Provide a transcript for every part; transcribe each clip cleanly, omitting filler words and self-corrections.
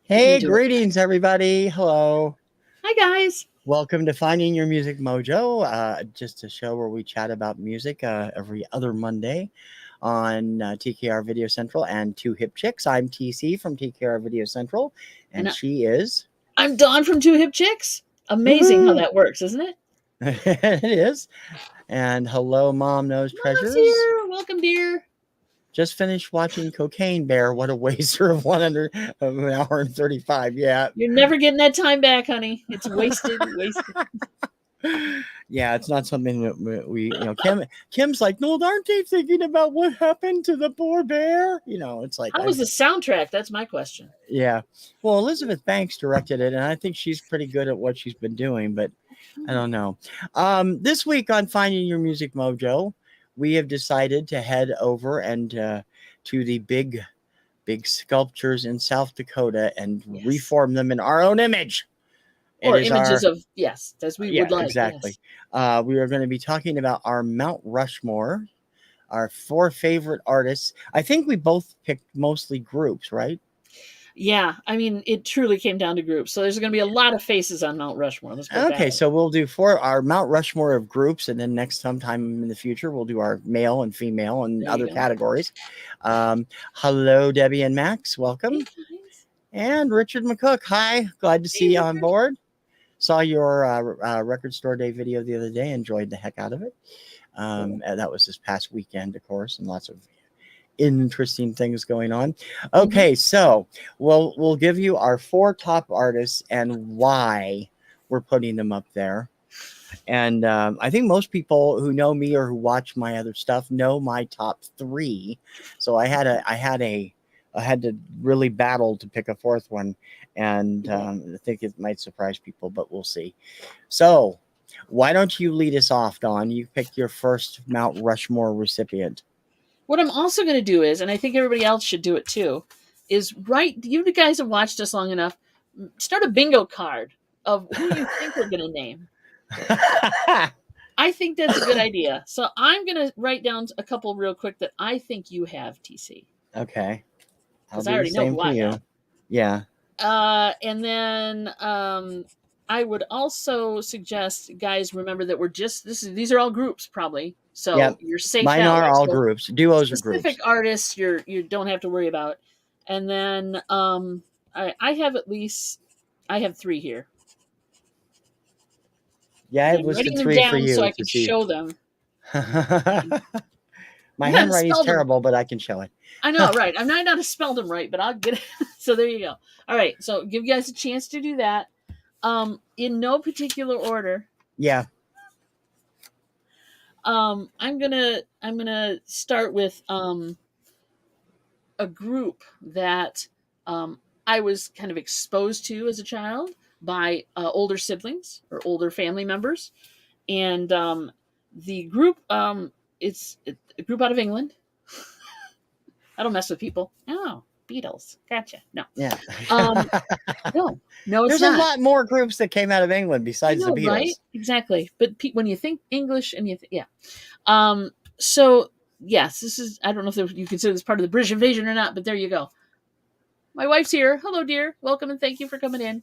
Hey, greetings, everybody. Hello. Hi, guys. Welcome to Finding Your Music Mojo, just a show where we chat about music every other Monday on TKR Video Central and Two Hip Chicks. I'm TC from TKR Video Central, and she is... I'm Dawn from Two Hip Chicks. Amazing how that works, isn't it? It is. And hello, Mom Knows Treasures. Here. Welcome, dear. Just finished watching Cocaine Bear. What a waster of an hour and 35. Yeah. You're never getting that time back, honey. It's wasted. Yeah, it's not something that we Kim's like, no, aren't they thinking about what happened to the poor bear? It's like, how was the soundtrack? That's my question. Yeah. Well, Elizabeth Banks directed it, and I think she's pretty good at what she's been doing, but I don't know. This week on Finding Your Music Mojo, we have decided to head over and to the big sculptures in South Dakota and reform them in our own image. Or images of, yes, as we would like. Exactly. Yes. We are going to be talking about our Mount Rushmore, our 4 favorite artists. I think we both picked mostly groups, right? Yeah, I mean, it truly came down to groups. So there's going to be a lot of faces on Mount Rushmore. Okay, so we'll do our Mount Rushmore of groups, and then next sometime in the future, we'll do our male and female and other categories. Hello, Debbie and Max. Welcome. And Richard McCook. Hi, glad to see you on board. Saw your Record Store Day video the other day. Enjoyed the heck out of it. That was this past weekend, of course, and lots of interesting things going on. Okay, so we'll give you our 4 top artists and why we're putting them up there. And I think most people who know me or who watch my other stuff know my top 3. So I had to really battle to pick a 4th one, and I think it might surprise people, but we'll see. So why don't you lead us off, Dawn? You picked your first Mount Rushmore recipient. What I'm also going to do is, and I think everybody else should do it too, is you guys have watched us long enough, start a bingo card of who you think we're going to name. I think that's a good idea. So I'm going to write down a couple real quick that I think you have, TC. Okay. Because I already know who I have. Yeah. And then I would also suggest, guys, remember that these are all groups probably. So you're safe. Mine are all groups. Duos are groups. Specific artists you don't have to worry about. And then I have 3 here. Yeah, it was the 3 for you. So I can show them. My handwriting is terrible, but I can show it. I know, right? I might not have spelled them right, but I'll get it. So there you go. All right, so give you guys a chance to do that. In no particular order. Yeah. I'm gonna start with a group that I was kind of exposed to as a child by older siblings or older family members, and the group it's a group out of England. I don't mess with people. Oh, Beatles. Gotcha. No. Yeah. No, it's There's a lot more groups that came out of England besides the Beatles. Right? Exactly. But when you think English and so yes, this is, I don't know if you consider this part of the British invasion or not, but there you go. My wife's here. Hello, dear. Welcome and thank you for coming in.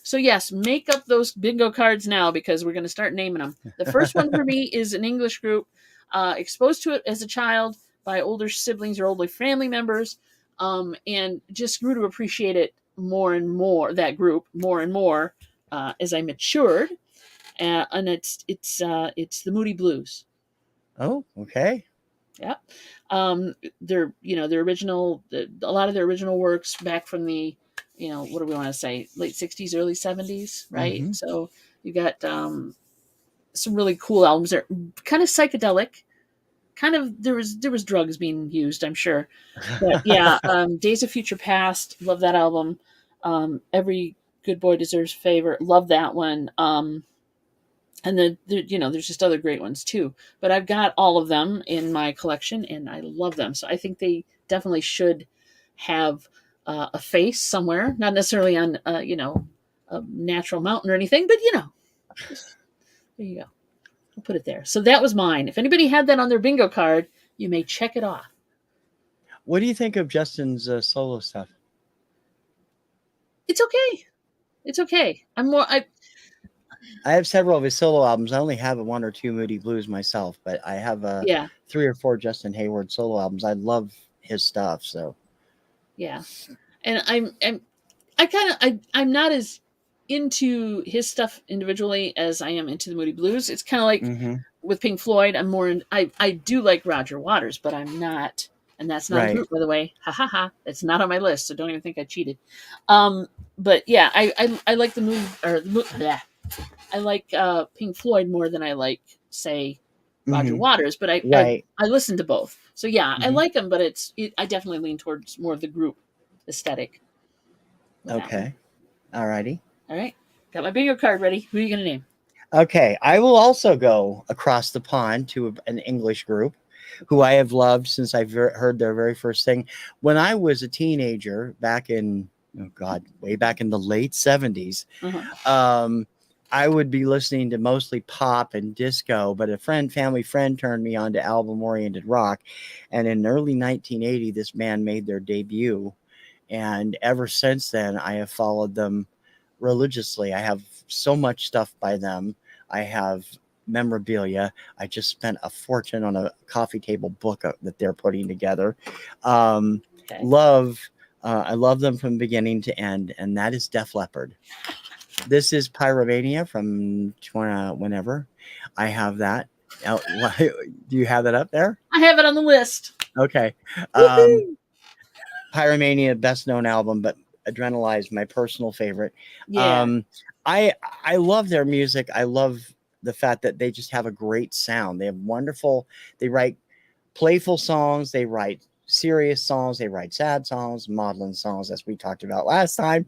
So yes, make up those bingo cards now because we're going to start naming them. The first one for me is an English group, exposed to it as a child by older siblings or older family members, and just grew to appreciate it more and more, that group more and more as I matured. And it's the Moody Blues. Oh, okay. Yeah. Their original, a lot of their original works back from the, what do we want to say, late 60s, early 70s, right? Mm-hmm. So you got some really cool albums. They're kind of psychedelic. Kind of, there was drugs being used, I'm sure. But yeah, Days of Future Past, love that album. Every Good Boy Deserves Favor, love that one. And then there's just other great ones too. But I've got all of them in my collection, and I love them. So I think they definitely should have a face somewhere, not necessarily on a natural mountain or anything, but there you go. I'll put it there. So that was mine. If anybody had that on their bingo card, you may check it off. What do you think of Justin's solo stuff? It's okay. It's okay. I have several of his solo albums. I only have one or two Moody Blues myself, but I have Yeah. 3 or 4 Justin Hayward solo albums. I love his stuff. So Yeah. And I'm not as into his stuff individually as I am into the Moody Blues. It's kind of like hmm with Pink Floyd. I do like Roger Waters, but I'm not, and that's not a right. group, by the way. Ha ha ha! It's not on my list, so don't even think I cheated. But yeah, I like the move or bleh. I like Pink Floyd more than I like, say, Roger hmm Waters. But Right. I listen to both, so yeah, I hmm like them. But I definitely lean towards more of the group aesthetic with that one. Okay. Alrighty. All right, got my bingo card ready. Who are you gonna name? Okay. I will also go across the pond to an English group who I have loved since I've heard their very first thing. When I was a teenager back in, oh God, way back in the late 70s, Uh-huh. um, I would be listening to mostly pop and disco, but a family friend turned me on to album-oriented rock. And in early 1980, this band made their debut. And ever since then, I have followed them religiously. I have so much stuff by them. I have memorabilia. I just spent a fortune on a coffee table book that they're putting together. Um, Okay. love, I love them from beginning to end, and that is Def Leppard. This is Pyromania from whenever. I have that. Do you have that up there? I have it on the list. Okay. Woohoo! Pyromania, best known album, but Adrenalize, my personal favorite. Yeah. I love their music. I love the fact that they just have a great sound. They have wonderful. They write playful songs. They write serious songs. They write sad songs, maudlin songs, as we talked about last time.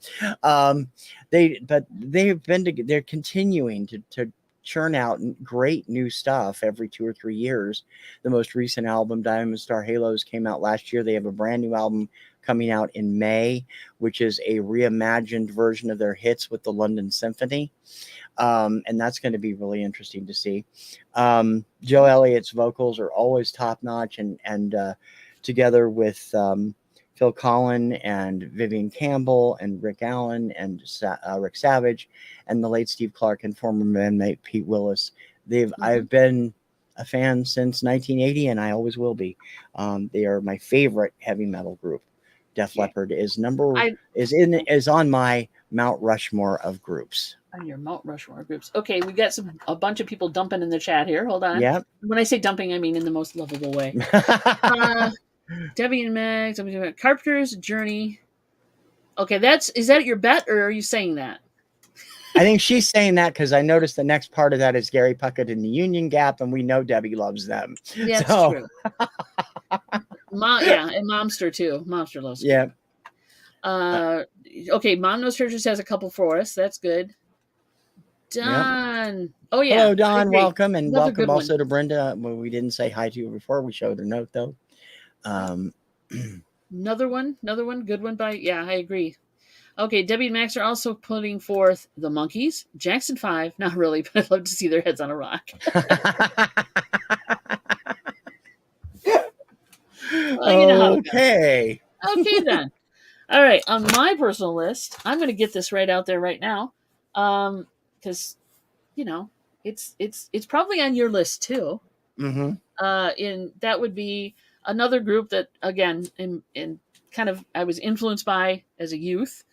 They're continuing to churn out great new stuff every 2 or 3 years. The most recent album, Diamond Star Halos, came out last year. They have a brand new album coming out in May, which is a reimagined version of their hits with the London Symphony. And that's going to be really interesting to see. Joe Elliott's vocals are always top notch, and together with Phil Collin and Vivian Campbell and Rick Allen and Rick Savage and the late Steve Clark and former bandmate Pete Willis, I've been a fan since 1980, and I always will be. They are my favorite heavy metal group. Def Leppard is on my Mount Rushmore of groups. On your Mount Rushmore groups. Okay, we got a bunch of people dumping in the chat here. Hold on. Yeah. When I say dumping, I mean in the most lovable way. Debbie and Mags, Carpenter's Journey. Okay, is that your bet, or are you saying that? I think she's saying that because I noticed the next part of that is Gary Puckett and the Union Gap, and we know Debbie loves them. Yeah, that's true. And Momster too. Momster loves them. Yeah. Okay, Mom Knows Churches has a couple for us. That's good. Don. Yep. Oh yeah. Hello, Don. Welcome, and welcome also to Brenda. Well, we didn't say hi to you before. We showed her note though. Another one, good one by I agree. Okay, Debbie and Max are also putting forth the Monkees, Jackson 5. Not really, but I'd love to see their heads on a rock. Okay. Okay then. All right, on my personal list, I'm going to get this right out there right now, because it's probably on your list too. Mm-hmm. That would be another group that again in kind of I was influenced by as a youth.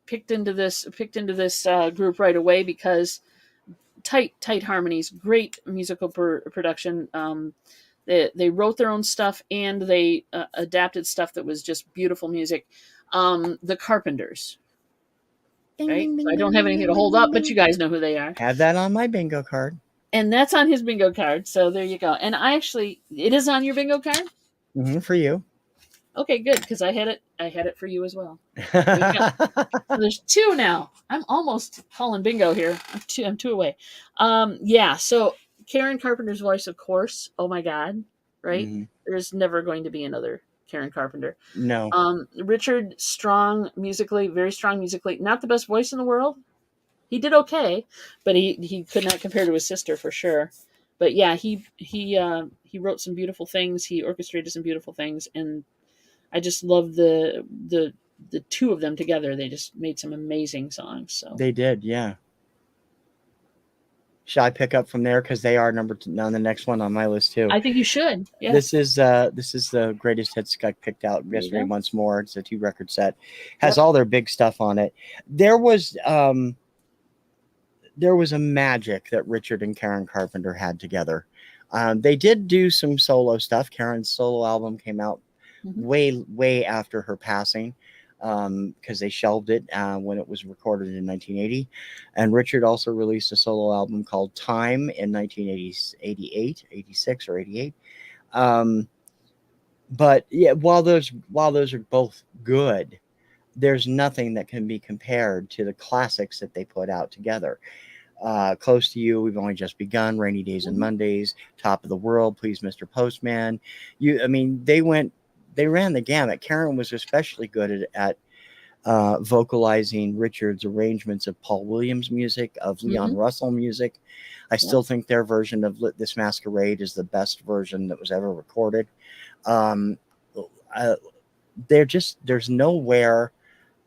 Picked into this group right away because tight harmonies, great musical production. They wrote their own stuff and they adapted stuff that was just beautiful music. The Carpenters. Right? So I don't have anything to hold up, but you guys know who they are. Have that on my bingo card. And that's on his bingo card. So there you go. And it is on your bingo card? Mm-hmm, for you. Okay, good, because I had it for you as well. So there's 2 now. I'm almost calling bingo here. I'm 2 away. So Karen Carpenter's voice, of course. Oh my God, right? Mm-hmm. There's never going to be another Karen Carpenter. No. Richard, very strong musically. Not the best voice in the world. He did okay, but he could not compare to his sister for sure. But yeah, he wrote some beautiful things. He orchestrated some beautiful things, and I just love the the two of them together, they just made some amazing songs. So They did, yeah. Should I pick up from there, because they are number two on the next one on my list too? I think you should. Yeah. This is the greatest hits I picked out yesterday. Once more, it's a 2-record set, has all their big stuff on it. There was a magic that Richard and Karen Carpenter had together. They did do some solo stuff. Karen's solo album came out way after her passing, because they shelved it when it was recorded in 1980. And Richard also released a solo album called Time in 1988, 86 or 88. But yeah, while those are both good, there's nothing that can be compared to the classics that they put out together. Close to You, We've Only Just Begun, Rainy Days and Mondays, Top of the World, Please Mr. Postman. They ran the gamut. Karen was especially good at vocalizing Richard's arrangements of Paul Williams music, of Leon Russell music. I still think their version of Lit This Masquerade is the best version that was ever recorded. There's nowhere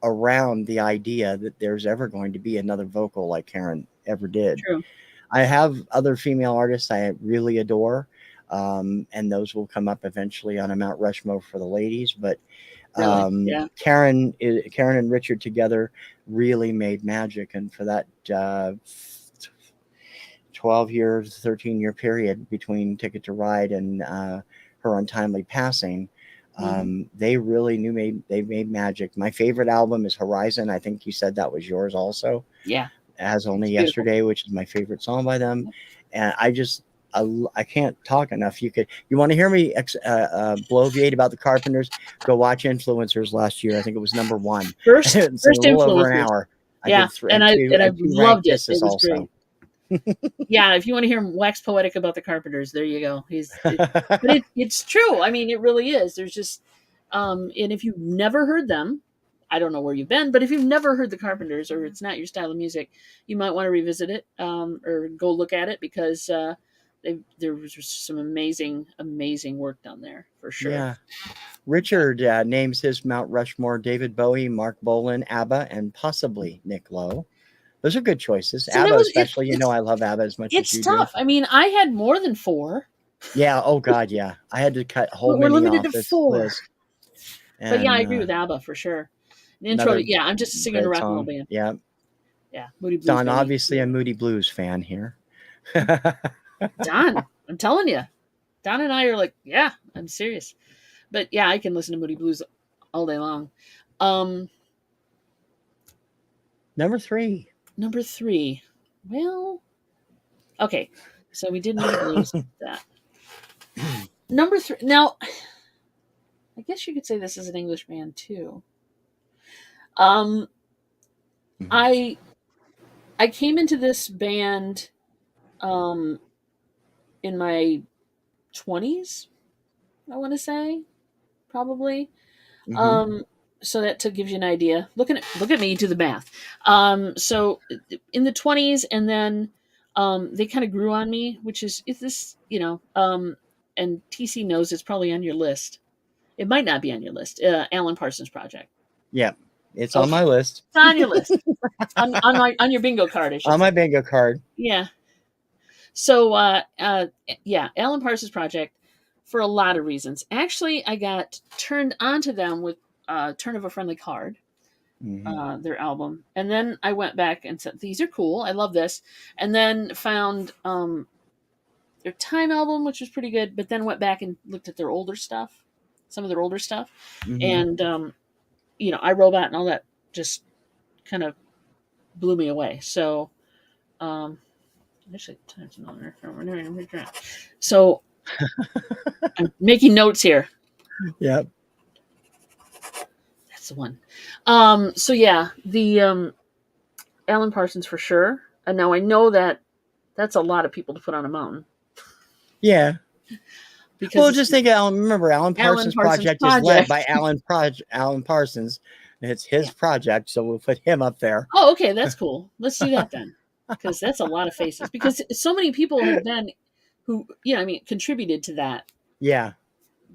around the idea that there's ever going to be another vocal like Karen ever did. True. I have other female artists I really adore, and those will come up eventually on a Mount Rushmore for the ladies. But Karen and Richard together really made magic, and for that 12-year, 13-year period between Ticket to Ride and her untimely passing, they really they made magic. My favorite album is Horizon. I think you said that was yours also. Yeah. As Only Yesterday, which is my favorite song by them. And I can't talk enough. You want to hear me bloviate about the Carpenters? Go watch Influencers last year. I think it was number 1. First a little over an Influencers. hour. I loved it. It was great. Yeah, if you want to hear him wax poetic about the Carpenters, there you go. But it's true. I mean, it really is. There's just, and if you've never heard them, I don't know where you've been, but if you've never heard the Carpenters, or it's not your style of music, you might want to revisit it, or go look at it, because there was some amazing work done there for sure. Yeah. Richard names his Mount Rushmore David Bowie, Mark Bolan, ABBA, and possibly Nick Lowe. Those are good choices. So ABBA, especially. I love ABBA as much as you do. It's tough. I mean, I had more than 4. Yeah. Oh God. Yeah. I had to cut a whole many limited off to this 4. list. But yeah, I agree with ABBA for sure. An intro. Yeah, I'm just a singer in a rock and roll band. Yeah. Yeah. Moody Blues. Don, obviously a Moody Blues fan here. Don, I'm telling you, Don and I are like, yeah, I'm serious. But yeah, I can listen to Moody Blues all day long. Number 3. Well, okay. So we did Moody Blues. That. Number 3. Now, I guess you could say this is an English band too. I came into this band in my 20s, I want to say, probably. So that to give you an idea. Look at me, do the math. So in the 20s, and then they kind of grew on me, which is this, and TC knows it's probably on your list. It might not be on your list. Alan Parsons Project. Yeah, it's on my list. It's on your list. on your bingo card, I should say. My bingo card. Yeah. So, Alan Parsons Project, for a lot of reasons. Actually, I got turned onto them with Turn of a Friendly Card, their album. And then I went back and said, these are cool. I love this. And then found their Time album, which was pretty good, but then went back and looked at their older stuff, some of their older stuff. And, I Robot and all that just kind of blew me away. So, actually, so I'm making notes here. Yep. That's the one. So yeah, the Alan Parsons for sure. And now I know that that's a lot of people to put on a mountain. Yeah. Because just think, remember, Alan Parsons Project is led by Alan Parsons. It's his project, so we'll put him up there. Oh, okay, that's cool. Let's do that then, because that's a lot of faces. Because so many people have been, who contributed to that. Yeah.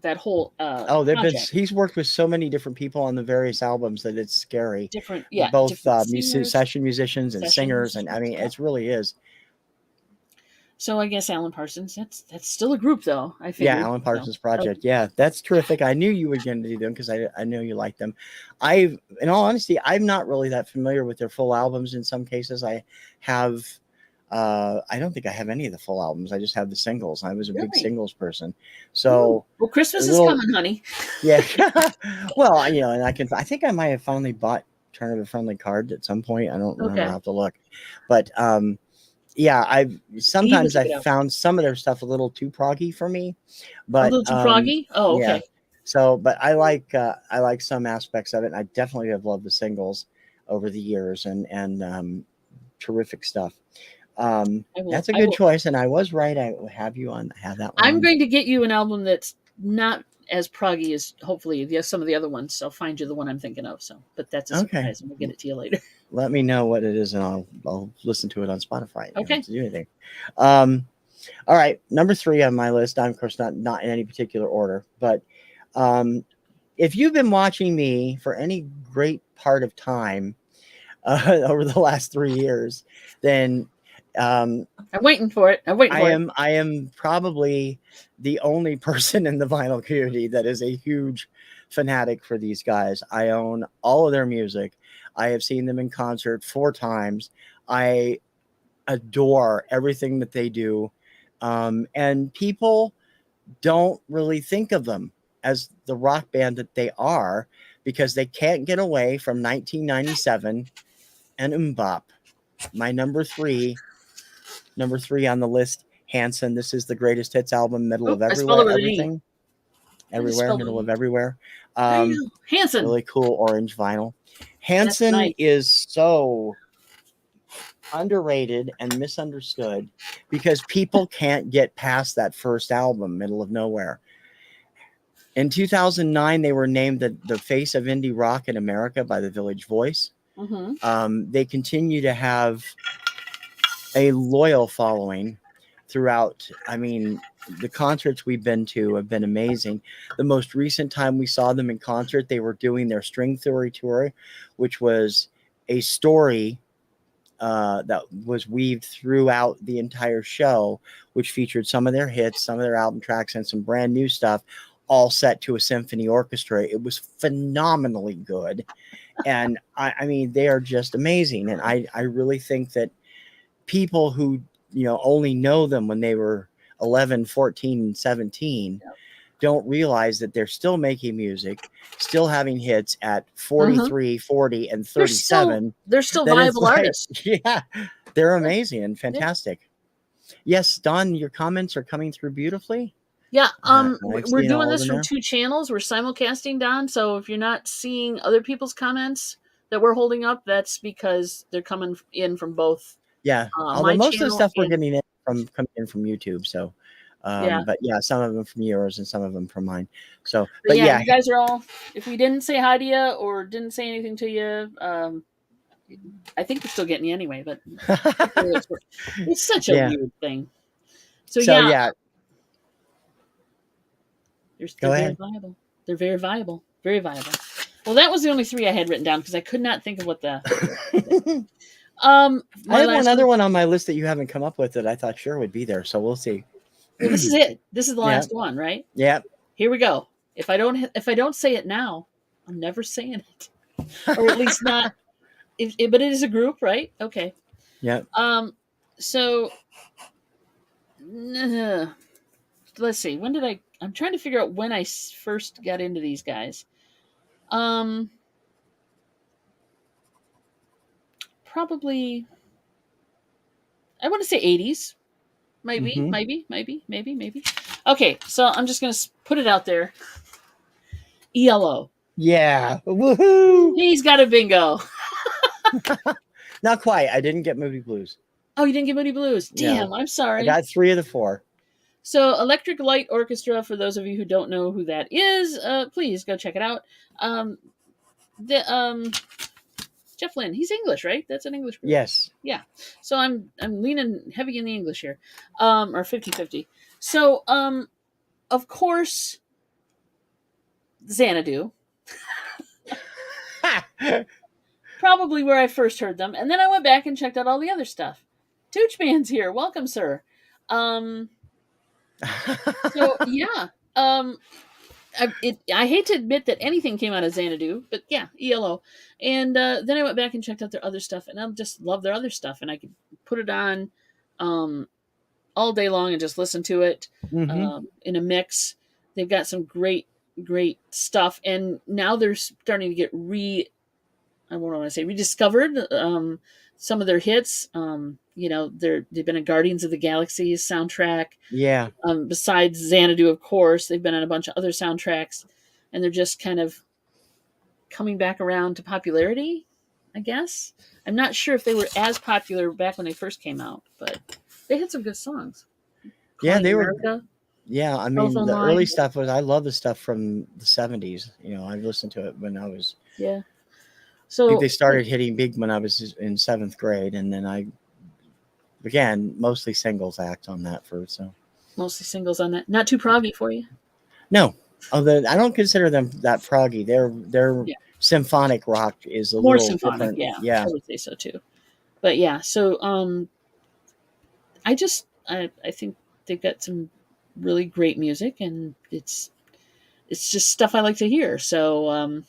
that whole He's project. worked with so many different people on the various albums that it's scary. Different Both singers, session musicians and session singers, and I musicians. mean, Yeah. it really is. So I guess Alan Parsons. That's still a group, though. I Yeah, figured. Alan So, Parsons Project. Yeah, that's terrific. I knew you were going to do them because I know you like them. In all honesty, I'm not really that familiar with their full albums. In some cases, I have. I don't think I have any of the full albums. I just have the singles. I was a big really? singles person, Ooh. so Well, Christmas a is little. coming, honey. Yeah. Well, and I think I might have finally bought Turn of a Friendly Card at some point. I don't remember. Okay. I'll have to look. But yeah, sometimes I out. found some of their stuff a little too proggy for me. A But little too proggy. Oh, yeah. okay. So, but I like some aspects of it. And I definitely have loved the singles over the years, and terrific stuff. That's a good choice, and I was right. I have that one. I'm going to get you an album that's not as proggy as hopefully some of the other ones. So I'll find you the one I'm thinking of. So, but that's a surprise, and we'll get it to you later. Let me know what it is, and I'll listen to it on Spotify. You don't have to do anything. All right, number 3 on my list. I'm of course not in any particular order, but if you've been watching me for any great part of time over the last 3 years, then I'm waiting for it. I am probably the only person in the vinyl community that is a huge fanatic for these guys. I own all of their music. I have seen them in concert 4 times. I adore everything that they do. And people don't really think of them as the rock band that they are because they can't get away from 1997 and Mbop. My number 3 on the list, Hanson. This is the greatest hits album, middle of everywhere, everything. Everywhere, middle of everywhere. Hanson. Really cool orange vinyl. Hanson is so underrated and misunderstood because people can't get past that first album, Middle of Nowhere. In 2009, they were named the face of indie rock in America by the Village Voice. They continue to have a loyal following throughout. I mean, the concerts we've been to have been amazing. The most recent time we saw them in concert, they were doing their String Theory tour, which was a story that was weaved throughout the entire show, which featured some of their hits, some of their album tracks, and some brand new stuff, all set to a symphony orchestra. It was phenomenally good. And I mean, they are just amazing. And I really think that people who, only know them when they were 11, 14, and 17 don't realize that they're still making music, still having hits at 43, 40, and 37. They're still viable artists. Yeah, they're amazing and fantastic. Yes, Don, your comments are coming through beautifully. Yeah, we're doing this from 2 channels. We're simulcasting, Don. So if you're not seeing other people's comments that we're holding up, that's because they're coming in from both. Yeah, although most of the stuff we're getting coming in from YouTube. So, but yeah, some of them from yours and some of them from mine. So, but yeah, you guys are all. If we didn't say hi to you or didn't say anything to you, I think we're still getting you anyway. But it's such a weird thing. So yeah. They're very viable. They're very viable. Very viable. Well, that was the only 3 I had written down because I could not think of what the. I have one other one on my list that you haven't come up with that I thought sure would be there. So we'll see. Well, this is it. This is the last one, right? Yeah. Here we go. If I don't say it now, I'm never saying it, or at least not. But it is a group, right? Okay. Yeah. So let's see. When did I'm trying to figure out when I first got into these guys. Probably, I want to say 80s. Maybe. Okay, so I'm just going to put it out there. ELO. Yeah. Woohoo! He's got a bingo. Not quite. I didn't get Moody Blues. Oh, you didn't get Moody Blues? Damn, no. I'm sorry. I got 3 of the 4. So Electric Light Orchestra, for those of you who don't know who that is, please go check it out. Jeff Lynne, he's English, right? That's an English group. Yes. Yeah. So I'm leaning heavy in the English here. Or 50-50. So of course Xanadu. Probably where I first heard them. And then I went back and checked out all the other stuff. Toochman's here. Welcome, sir. So, yeah. I hate to admit that anything came out of Xanadu, but yeah, ELO. And then I went back and checked out their other stuff, and I just love their other stuff. And I could put it on all day long and just listen to it in a mix. They've got some great, great stuff. And now they're starting to get I don't want to say rediscovered. Some of their hits, they've been in Guardians of the Galaxy soundtrack. Yeah. Besides Xanadu, of course, they've been on a bunch of other soundtracks, and they're just kind of coming back around to popularity, I guess. I'm not sure if they were as popular back when they first came out, but they had some good songs. Yeah, they America, were. Yeah, I mean, the early stuff was. I love the stuff from the 70s. I listened to it when I was. Yeah. So I think they started hitting big when I was in 7th grade, and then again, mostly singles act on that first. So mostly singles on that. Not too proggy for you? No, although I don't consider them that proggy. Their symphonic rock is more little symphonic. different. Yeah, I would say so too. But yeah, so I think they've got some really great music, and it's just stuff I like to hear. So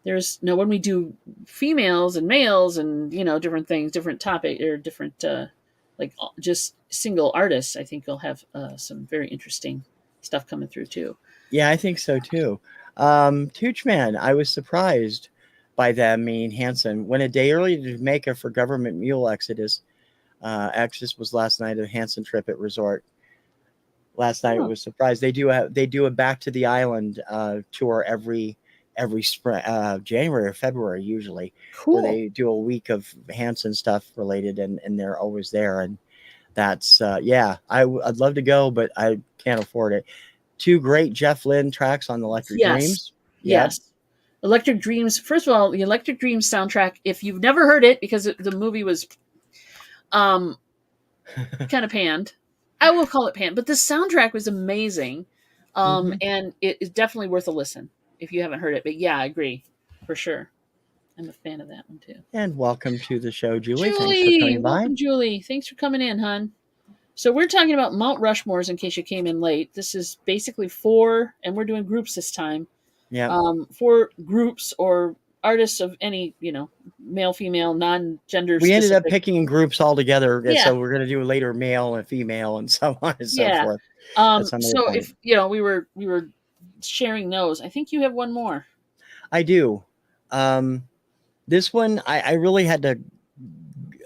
there's when we do females and males and different things, different topic or different like just single artists, I think you'll have some very interesting stuff coming through too. Yeah, I think so too. Toochman, I was surprised by them, meaning Hanson, went a day early to Jamaica for government mule exodus. Exodus was last night at a Hanson trip at resort. Last night was surprised. They do a back to the island tour every spring, January or February usually. Cool. Where they do a week of Hanson stuff related, and they're always there. And that's I'd love to go, but I can't afford it. 2 great Jeff Lynne tracks on Electric Dreams. Yes. Electric Dreams. First of all, the Electric Dreams soundtrack, if you've never heard it, because the movie was kind of panned. I will call it panned, but the soundtrack was amazing. And it is definitely worth a listen if you haven't heard it. But yeah, I agree. For sure. I'm a fan of that one too. And welcome to the show, Julie. Julie, thanks for coming by. Welcome, Julie. Thanks for coming in, hon. So we're talking about Mount Rushmores in case you came in late. This is basically 4, and we're doing groups this time. Yeah. 4 groups or artists of any, male, female, non-gender. We ended up picking groups all together. Yeah. So we're going to do later male and female and so on and so forth. So if, we were sharing those, I think you have one more. I do. This one, I really had to,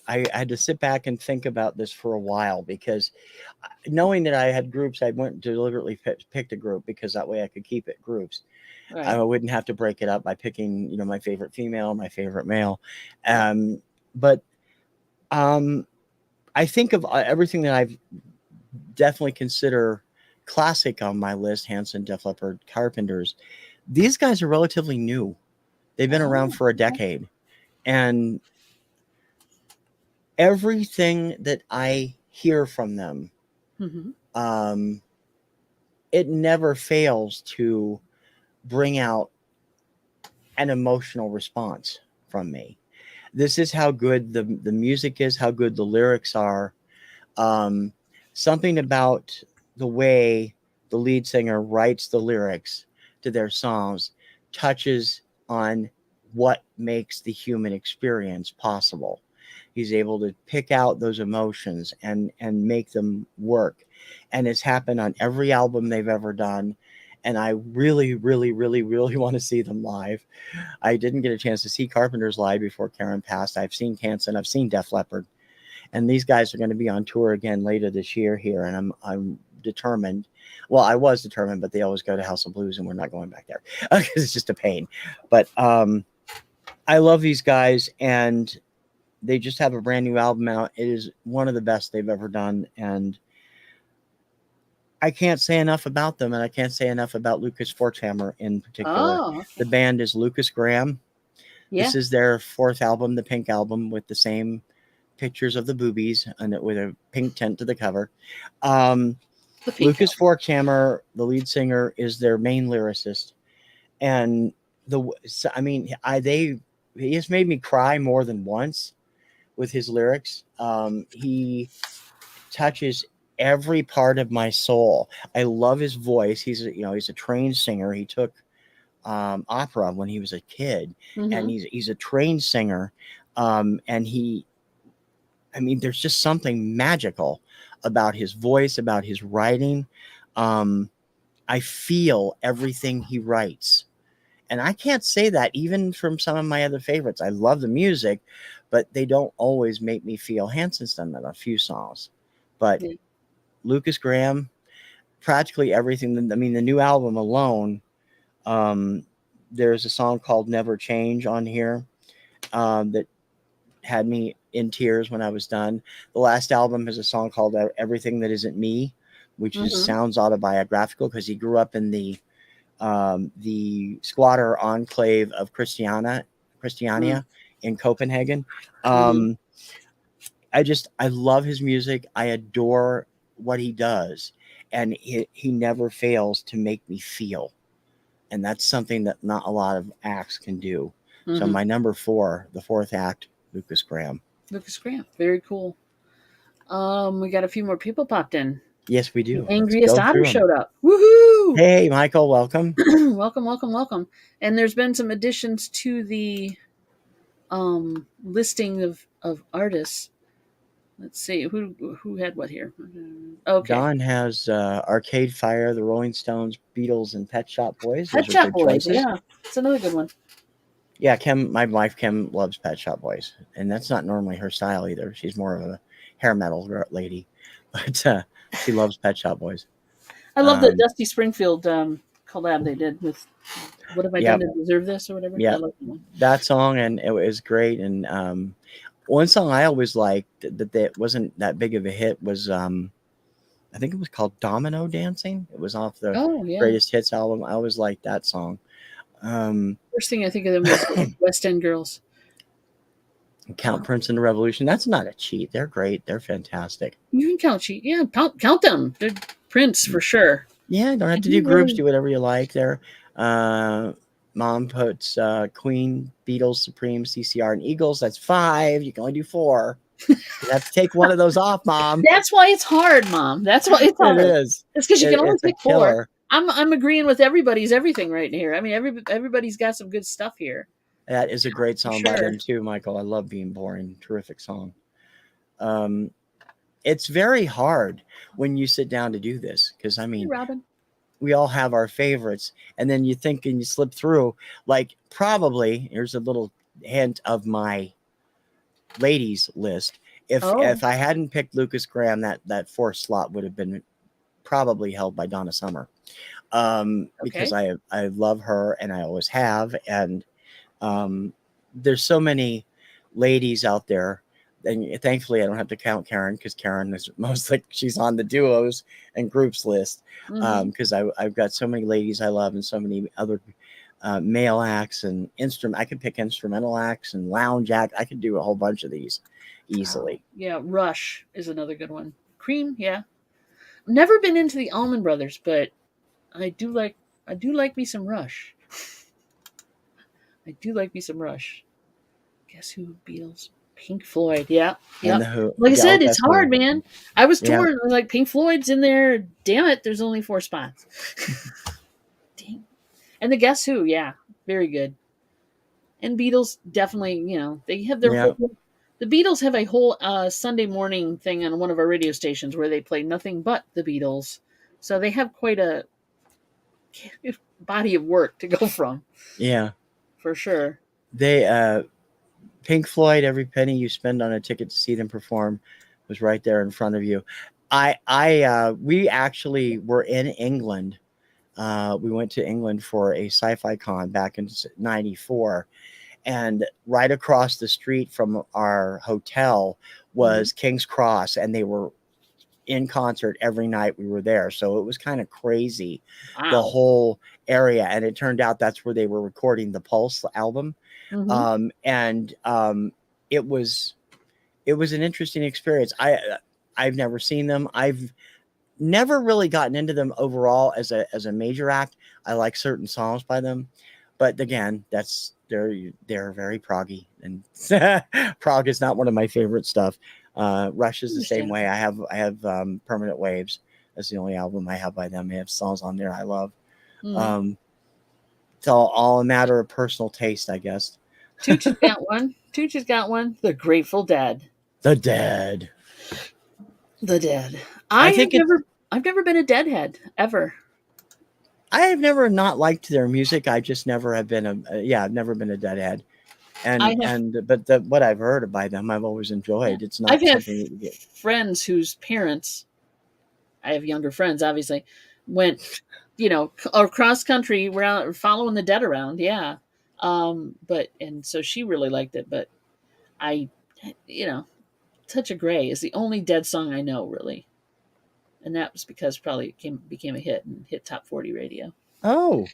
I had to sit back and think about this for a while, because knowing that I had groups, I went deliberately picked a group because that way I could keep it groups. Right. I wouldn't have to break it up by picking, my favorite female, my favorite male. But I think of everything that I've definitely consider classic on my list: Hanson, Def Leppard, Carpenters. These guys are relatively new. They've been around for a decade. And everything that I hear from them, it never fails to bring out an emotional response from me. This is how good the music is, how good the lyrics are. Something about the way the lead singer writes the lyrics to their songs touches on what makes the human experience possible. He's able to pick out those emotions and make them work. And it's happened on every album they've ever done. And I really, really, really, really want to see them live. I didn't get a chance to see Carpenters live before Karen passed. I've seen Hanson, I've seen Def Leppard. And these guys are going to be on tour again later this year here. And I'm determined. Well, I was determined, but they always go to House of Blues and we're not going back there because it's just a pain. But I love these guys, and they just have a brand new album out. It is one of the best they've ever done. And I can't say enough about them, and I can't say enough about Lucas Forchhammer in particular. Oh, okay. The band is Lucas Graham. Yeah. This is their 4th album, the Pink Album, with the same pictures of the boobies and with a pink tint to the cover. Lucas Forchhammer, the lead singer, is their main lyricist. And I mean, he has made me cry more than once with his lyrics. He touches every part of my soul. I love his voice. He's a trained singer. He took opera when he was a kid, and he's a trained singer. And there's just something magical about his voice, about his writing. I feel everything he writes. And I can't say that even from some of my other favorites. I love the music, but they don't always make me feel. Hanson's done that a few songs. But Lucas Graham, practically everything. I mean, the new album alone, there's a song called Never Change on here that had me in tears when I was done. The last album is a song called Everything That Isn't Me, which just sounds autobiographical because he grew up in the squatter enclave of Christiania in Copenhagen. I love his music. I adore what he does, and he never fails to make me feel. And that's something that not a lot of acts can do. So my number 4, the 4th act, Lucas Graham. Lucas Graham, very cool. We got a few more people popped in. Yes, we do. The Angriest Otter showed up. Woohoo! Hey, Michael, welcome. welcome. And there's been some additions to the listing of artists. Let's see who had what here. Okay. Don has Arcade Fire, the Rolling Stones, Beatles, and Pet Shop Boys. Pet Shop Boys, yeah, it's another good one. Yeah, my wife Kim loves Pet Shop Boys, and that's not normally her style either. She's more of a hair metal lady, but she loves Pet Shop Boys. I love the Dusty Springfield collab they did with "What Have I Done to Deserve This" or whatever. Yeah, that song, and it was great. And one song I always liked that wasn't that big of a hit was I think it was called "Domino Dancing." It was off the Greatest Hits album. I always liked that song. First thing I think of them was West End Girls. Count Prince and the Revolution. That's not a cheat. They're great. They're fantastic. You can count cheat. Yeah, count them. They're Prince for sure. Yeah, don't have to do groups. Do whatever you like there. Mom puts Queen, Beatles, Supreme, CCR, and Eagles. That's 5. You can only do 4. You have to take one of those off, Mom. That's why it's hard, Mom. That's why it's hard. It is. It's because you can only pick 4. I'm agreeing with everybody's everything right here. I mean, everybody's got some good stuff here. That is a great song by them too, Michael. I love Being Boring. Terrific song. It's very hard when you sit down to do this because Robin, we all have our favorites, and then you think and you slip through. Like probably here's a little hint of my ladies list. If I hadn't picked Lucas Graham, that 4th slot would have been probably held by Donna Summer. Because I love her and I always have, and there's so many ladies out there, and thankfully I don't have to count Karen because Karen is mostly she's on the duos and groups list because I've got so many ladies I love and so many other male acts and I could pick instrumental acts and lounge act. I could do a whole bunch of these easily. Yeah, Rush is another good one. Cream, yeah. Never been into the Allman Brothers, but I do like me some Rush. I do like me some Rush. Guess who? Beatles, Pink Floyd. Yeah. Like I said, it's hard, man. I was torn. I was like, Pink Floyd's in there. Damn it, there's only 4 spots. Dang. And the Guess Who? Yeah, very good. And Beatles definitely. They have their. The Beatles have a whole Sunday morning thing on one of our radio stations where they play nothing but the Beatles. So they have quite a body of work to go from. Yeah, for sure. They Pink Floyd, every penny you spend on a ticket to see them perform was right there in front of you. We actually were in England. We went to England for a sci-fi con back in '94. And right across the street from our hotel was King's Cross, and they were in concert every night we were there. So it was kind of crazy, the whole area. And it turned out that's where they were recording the Pulse album. It was an interesting experience. I've never seen them. I've never really gotten into them overall as a major act. I like certain songs by them, but again, they're very proggy, and prog is not one of my favorite stuff. Rush is the same way. I have Permanent Waves. That's the only album I have by them. They have songs on there I love. It's all a matter of personal taste, I guess. Tooch has got one. Tooch has got one. The Grateful Dead. The Dead. The Dead. I think I've never been a Deadhead ever. I have never not liked their music. I just never have been I've never been a Deadhead. But what I've heard by them, I've always enjoyed. It's not I've had something that you get. Friends whose parents, I have younger friends, obviously, went, across country around following the Dead around. Yeah. And so she really liked it, but Touch of Grey is the only Dead song I know, really. And that was because probably it became a hit and hit top 40 radio. Oh,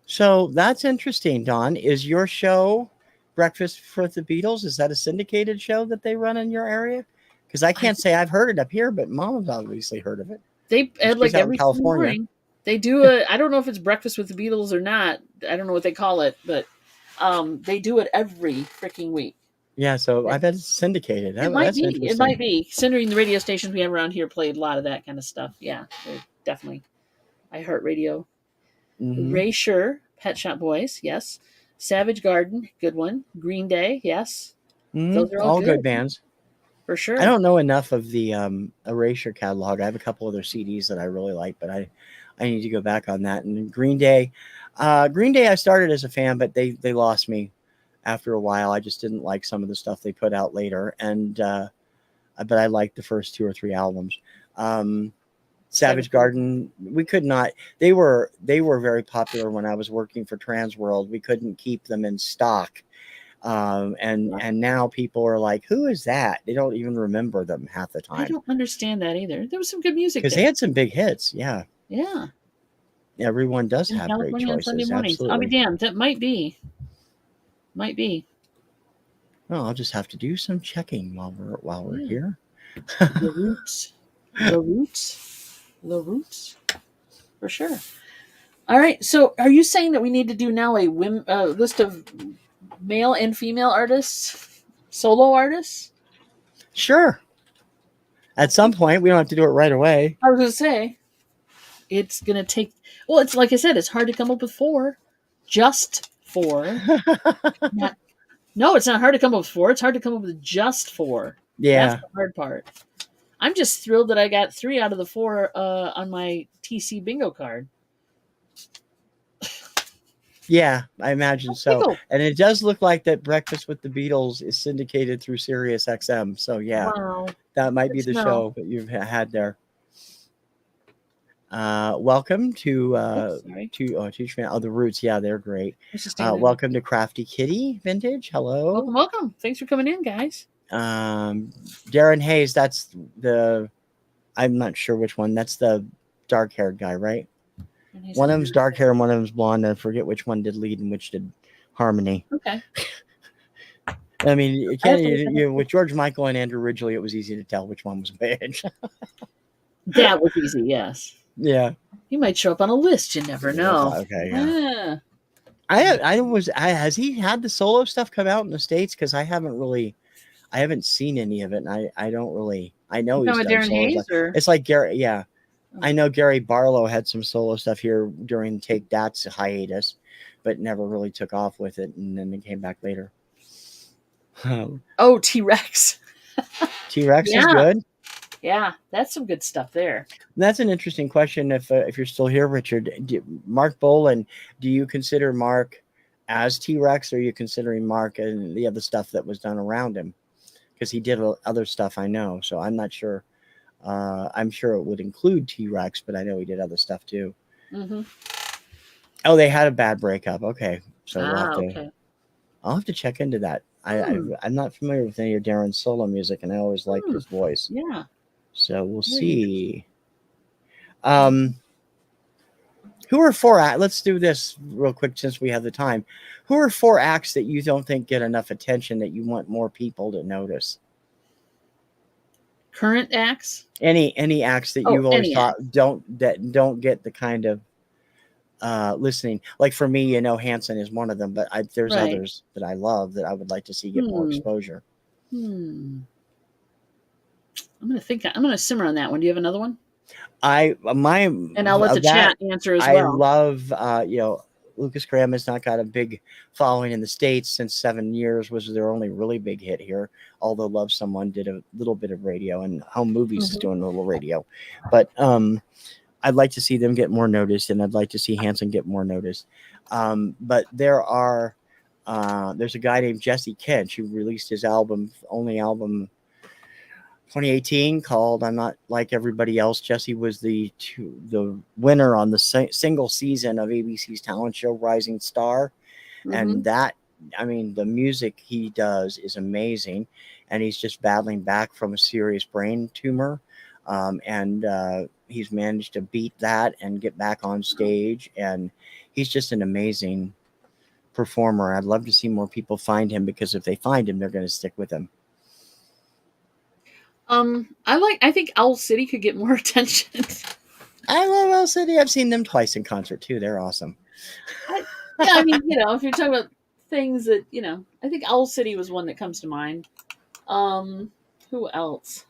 so that's interesting, Dawn. Is your show Breakfast with the Beatles? Is that a syndicated show that they run in your area? Because I can't say I've heard it up here, but Mom's obviously heard of it. They like every morning. They do I don't know if it's Breakfast with the Beatles or not. I don't know what they call it, but they do it every freaking week. Yeah, so I bet it's syndicated. It might be. Considering the radio stations we have around here played a lot of that kind of stuff. Yeah, they're definitely iHeartRadio. Erasure, Pet Shop Boys, yes. Savage Garden, good one. Green Day, yes. Those are all good bands. For sure. I don't know enough of the Erasure catalog. I have a couple of their CDs that I really like, but I need to go back on that. And Green Day, I started as a fan, but they lost me after a while. I just didn't like some of the stuff they put out later, but I liked the first 2 or 3 albums. Savage Garden, we could not. They were very popular when I was working for Transworld. We couldn't keep them in stock, and now people are like, "Who is that?" They don't even remember them half the time. I don't understand that either. There was some good music because they had some big hits. Yeah. Everyone does have great choices. Absolutely. I'll be damned. That might be. Well, I'll just have to do some checking while we're here. The roots, for sure. All right. So, are you saying that we need to do now a list of male and female artists, solo artists? Sure. At some point, we don't have to do it right away. I was going to say, it's going to take. Well, it's like I said, it's hard to come up with 4. Just 4. No, it's not hard to come up with 4. It's hard to come up with just 4. Yeah. That's the hard part. I'm just thrilled that I got 3 out of the 4 on my TC bingo card. Yeah, I imagine so. And it does look like that Breakfast with the Beatles is syndicated through Sirius XM. So yeah, that might be the show that you've had there. Welcome to the Roots. Yeah, they're great. Welcome to Crafty Kitty Vintage. Hello. Welcome. Thanks for coming in, guys. Darren Hayes, that's I'm not sure which one. That's the dark-haired guy, right? One of them's dark hair and one of them's blonde. I forget which one did lead and which did harmony. Okay. I mean, with George Michael and Andrew Ridgeley, it was easy to tell which one was which. That was easy, yes. Yeah. He might show up on a list. You never know. Okay. Yeah. Has he had the solo stuff come out in the States? Because I haven't seen any of it. And I don't really. I know he's done Darren Hayes, or? It's like Gary. Yeah. I know Gary Barlow had some solo stuff here during Take That's hiatus, but never really took off with it, and then they came back later. T-Rex. T-Rex is good. Yeah, that's some good stuff there. That's an interesting question. If you're still here, Richard, Mark Bolan, do you consider Mark as T-Rex, or are you considering Mark and the other stuff that was done around him? Because he did other stuff, I know, so I'm not sure. I'm sure it would include T-Rex, but I know he did other stuff too. Mm-hmm. Oh, they had a bad breakup. Okay, so I'll have to check into that. I'm not familiar with any of Darren's solo music, and I always liked his voice. Yeah. So we'll see. Who are 4 acts? Let's do this real quick since we have the time. Who are 4 acts that you don't think get enough attention that you want more people to notice? Current acts? Any acts that you've always thought don't get the kind of listening. Like for me, Hanson is one of them, but there's Right. others that I love that I would like to see get more exposure. I'm gonna simmer on that one. Do you have another one? And I'll let the chat answer as I well. love Lucas Graham has not got a big following in the States since 7 years was their only really big hit here. Although Love Someone did a little bit of radio, and Home Movies is doing a little radio. But I'd like to see them get more noticed, and I'd like to see Hanson get more noticed. But there's a guy named Jesse Kench who released his only album 2018 called I'm Not Like Everybody Else. Jesse was the winner on the single season of ABC's talent show Rising Star. And that, the music he does is amazing. And he's just battling back from a serious brain tumor. And he's managed to beat that and get back on stage. And he's just an amazing performer. I'd love to see more people find him, because if they find him, they're going to stick with him. I think Owl City could get more attention. I love Owl City. I've seen them twice in concert too. They're awesome. If you're talking about things that, I think Owl City was one that comes to mind. Who else?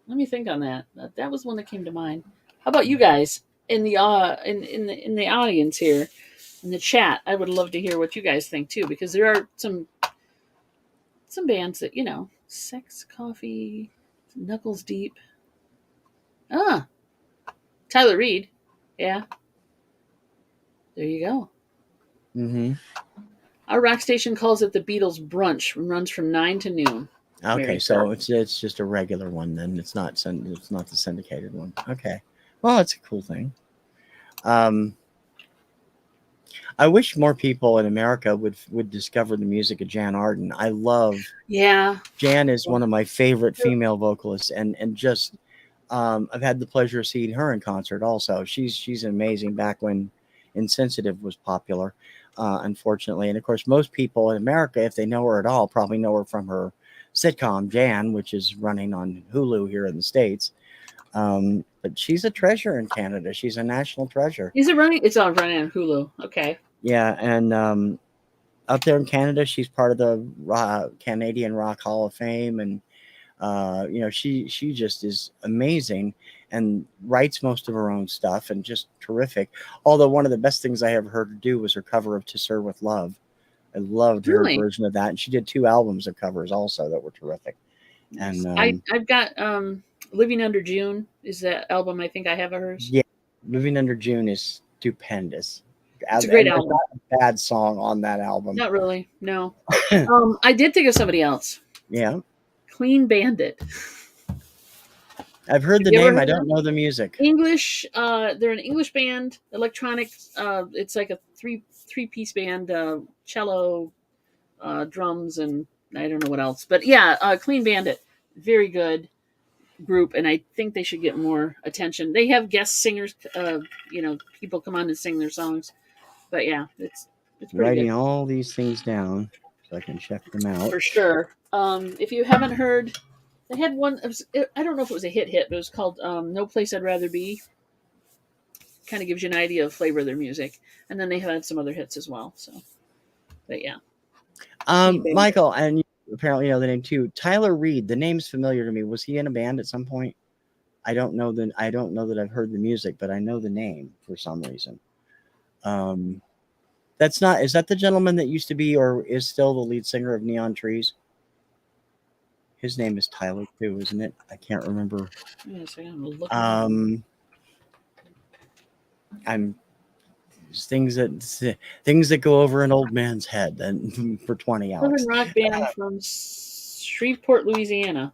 Let me think on that. That was one that came to mind. How about you guys in the in the audience here, in the chat? I would love to hear what you guys think too, because there are some bands that, Sex Coffee, Knuckles Deep. Tyler Reed. Yeah. There you go. Our rock station calls it the Beatles Brunch. Runs from 9 to noon. Okay, so it's just a regular one then. It's not the syndicated one. Okay. Well, it's a cool thing. I wish more people in America would discover the music of Jan Arden. I love. Yeah. Jan is one of my favorite female vocalists, and just I've had the pleasure of seeing her in concert also. She's amazing back when Insensitive was popular, unfortunately. And of course, most people in America, if they know her at all, probably know her from her sitcom Jan, which is running on Hulu here in the States. But she's a treasure in Canada. She's a national treasure. Is it running? It's on running on Hulu. Okay. Yeah, and up there in Canada, she's part of the Canadian Rock Hall of Fame, and she just is amazing and writes most of her own stuff and just terrific. Although one of the best things I ever heard her do was her cover of "To Serve with Love." I loved her version of that, and she did 2 albums of covers also that were terrific. And I've got "Living Under June" is that album I think I have of hers. Yeah, "Living Under June" is stupendous. It's a great album. Not a bad song on that album. Not really, no. I did think of somebody else. Yeah. Clean Bandit. I've heard the name. I don't know the music. English. They're an English band, electronic. It's like a three-piece band, cello, drums, and I don't know what else. But yeah, Clean Bandit, very good group, and I think they should get more attention. They have guest singers. People come on and sing their songs. But yeah, it's pretty writing good. all these things down so I can check them out for sure. If you haven't heard, they had one. I don't know if it was a hit, but it was called "No Place I'd Rather Be." Kind of gives you an idea of flavor of their music, and then they had some other hits as well. So, but yeah. Michael, and you apparently know the name too. Tyler Reed. The name's familiar to me. Was he in a band at some point? I don't know that I've heard the music, but I know the name for some reason. Is that the gentleman that used to be or is still the lead singer of Neon Trees? His name is Tyler too, isn't it? I can't remember. Yes, I'm gonna look. Things that go over an old man's head then for 20 hours. Southern rock band from Shreveport, Louisiana,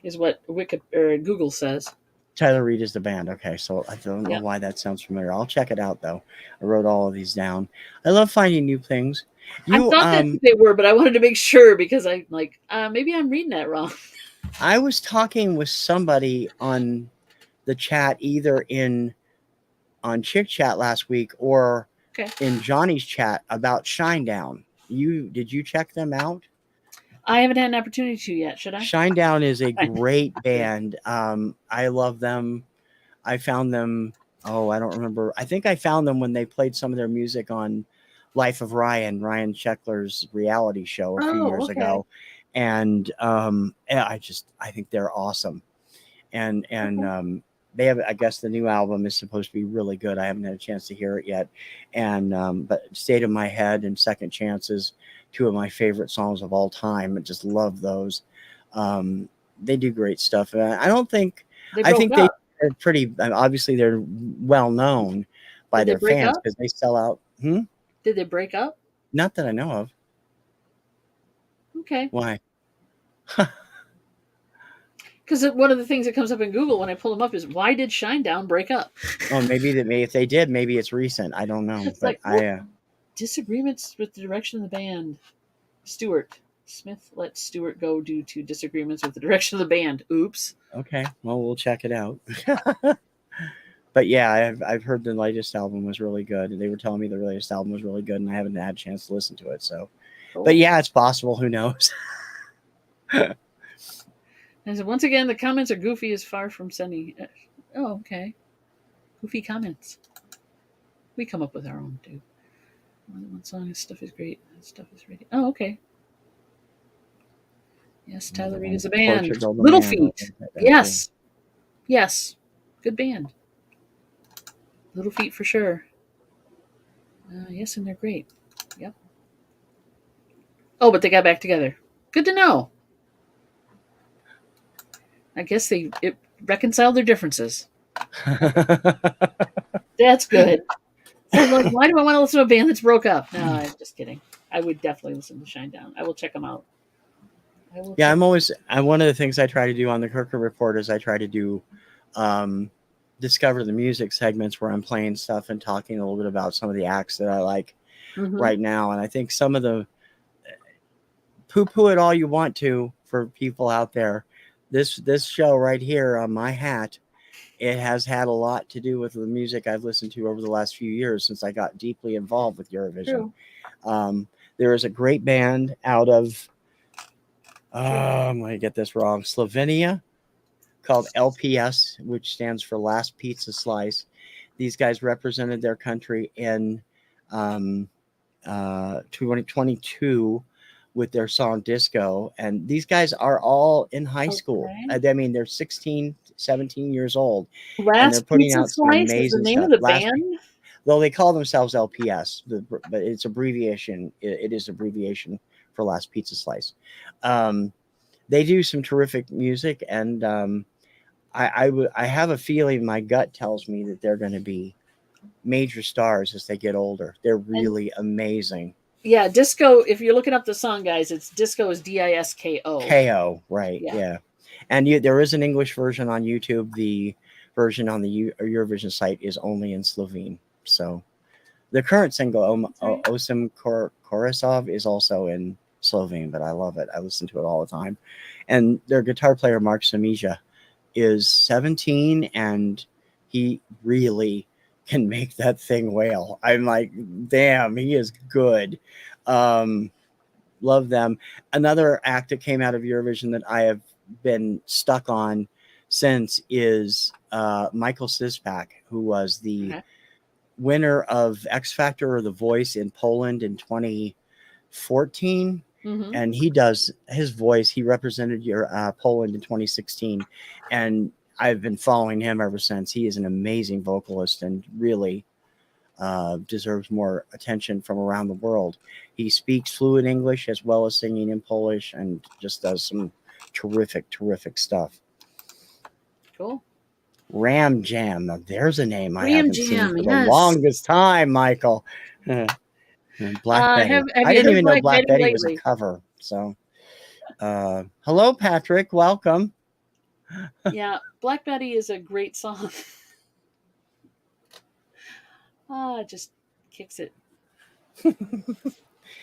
is what Google says. Tyler Reed is the band. Okay, so I don't know why that sounds familiar. I'll check it out though. I wrote all of these down. I love finding new things. I thought that they were, but I wanted to make sure because maybe I'm reading that wrong. I was talking with somebody on the chat, either on Chick Chat last week or in Johnny's chat about Shinedown. Did you check them out? I haven't had an opportunity to yet. Should I? Shinedown is a great band. I love them. I found them Oh, I don't remember. I think I found them when they played some of their music on Life of Ryan Sheckler's reality show a few Oh, years okay. ago, and yeah, I think they're awesome. And Okay. they have, I guess the new album is supposed to be really good. I haven't had a chance to hear it yet, and but State of My Head and Second Chances, two of my favorite songs of all time. I just love those. Um, they do great stuff. I don't think They I broke think they up. are pretty. Obviously, they're well known by Did they their break fans up? because they sell out. Hmm? Did they break up? Not that I know of. Okay. Why? Because one of the things that comes up in Google when I pull them up is why did Shinedown break up? Oh, maybe that. If they did, maybe it's recent. I don't know, It's but like what disagreements with the direction of the band. Stewart Smith let Stewart go due to disagreements with the direction of the band. Oops. Okay. Well, we'll check it out. But yeah, I've heard the latest album was really good. They were telling me the latest album was really good, and I haven't had a chance to listen to it. So, but Cool. yeah, it's possible. Who knows? And so once again, the comments are goofy as far from sunny. Oh, okay. Goofy comments. We come up with our own too. One song, this stuff is great. That stuff is ready. Oh, okay. Yes, Another Tyler Reed one, is a band. Portugal the Little Man. I'll Feet. write that down too. Yes. Yes. Good band. Little Feet for sure. Yes, and they're great. Yep. Oh, but they got back together. Good to know. I guess they reconciled their differences. That's good. So I'm like, why do I want to listen to a band that's broke up? No, I'm just kidding. I would definitely listen to Shinedown. I will check them out. I will Yeah, check. one of the things I try to do on the Kirkham Report is I try to do um, discover the music segments where I'm playing stuff and talking a little bit about some of the acts that I like Mm-hmm. right now. And I think some of the poo poo it all you want to for people out there. This show right here on my hat, it has had a lot to do with the music I've listened to over the last few years since I got deeply involved with Eurovision. True. There is a great band out of I'm going to get this wrong, Slovenia, called LPS, which stands for Last Pizza Slice. These guys represented their country in 2022 with their song Disco. And these guys are all in high school. Okay. I mean, they're 16, 17 years old, and they're Last putting Pizza out some Slice is the amazing name of stuff. the band. Though they call themselves LPS, but it's abbreviation. It is abbreviation for Last Pizza Slice. They do some terrific music, and I have a feeling, my gut tells me that they're going to be major stars as they get older. They're And really amazing. yeah, Disco. If you're looking up the song, guys, it's Disco is Disko. KO, right? Yeah. Yeah, and there is an English version on YouTube. The version on the Eurovision site is only in Slovene. So the current single Right. Osim Korisov is also in Slovene, but I love it. I listen to it all the time. And their guitar player Mark Samija is 17, and he really can make that thing wail. I'm like, damn, he is good. Um, love them. Another act that came out of Eurovision that I have been stuck on since is Michael Sispak, who was the Okay. winner of X Factor or The Voice in Poland in 2014. Mm-hmm. And he does his voice. He represented your Poland in 2016, and I've been following him ever since. He is an amazing vocalist and really deserves more attention from around the world. He speaks fluent English as well as singing in Polish, and just does some terrific stuff. Cool. Ram Jam. Now, there's a name I Ram haven't seen Jam. for the Yes. longest time, Michael. Black Betty. Have I you didn't heard even know Black Black Betty Betty was a lately? cover. So, hello, Patrick. Welcome. Yeah, Black Betty is a great song. It just kicks it.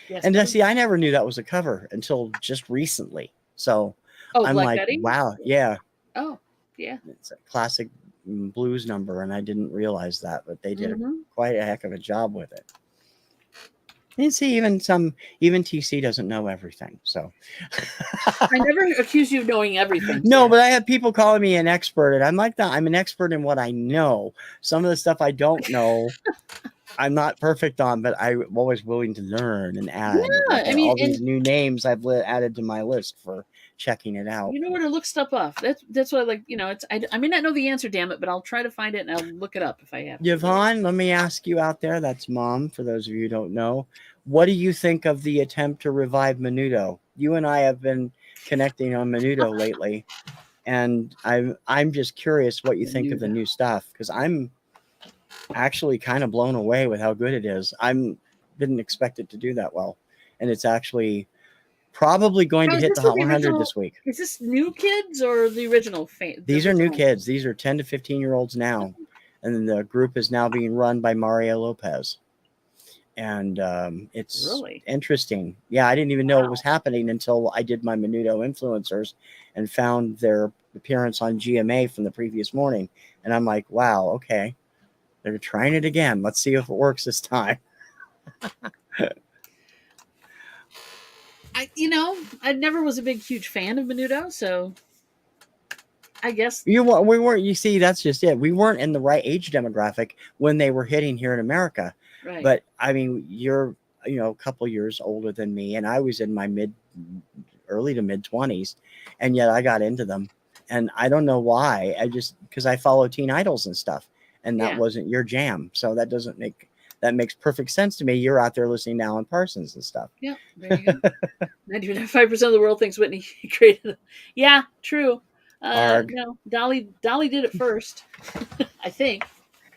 Yes, And Betty. see, I never knew that was a cover until just recently. So Oh, I'm Black like, Betty. wow, yeah, Oh, yeah. it's a classic blues number, and I didn't realize that, but they did Mm-hmm. quite a heck of a job with it. You see, even TC doesn't know everything. So I never accuse you of knowing everything. No, but I have people calling me an expert, and I'm like that. I'm an expert in what I know. Some of the stuff I don't know, I'm not perfect on, but I'm always willing to learn and add. Yeah, Like I mean, all these new names I've added to my list for checking it out. you know where to look stuff up. That's what I like. It's I may not know the answer, damn it, but I'll try to find it and I'll look it up if I have to. Yvonne, let me ask you out there. That's Mom. For those of you who don't know, what do you think of the attempt to revive Menudo? You and I have been connecting on Menudo lately, and I'm just curious what you think of the new stuff, because I'm actually kind of blown away with how good it is. Didn't expect it to do that well, and it's actually probably going to hit the Hot 100 this week. Is this new kids or the original fans? These are new kids. These are 10 to 15-year-olds now, and the group is now being run by Mario Lopez. And it's really interesting. Yeah, I didn't even know it was happening until I did my Menudo influencers and found their appearance on GMA from the previous morning. And I'm like, wow, okay, they're trying it again. Let's see if it works this time. I never was a huge fan of Menudo, so I guess we weren't. You see, that's just it. We weren't in the right age demographic when they were hitting here in America. Right. But I mean, you're a couple years older than me, and I was in my early to mid 20s, and yet I got into them, and I don't know why. Because I follow teen idols and stuff, and that wasn't your jam, so that makes perfect sense to me. You're out there listening to Alan Parsons and stuff. Yeah, there you go. 95% of the world thinks Whitney created it. Yeah, true. No, Dolly did it first. I think.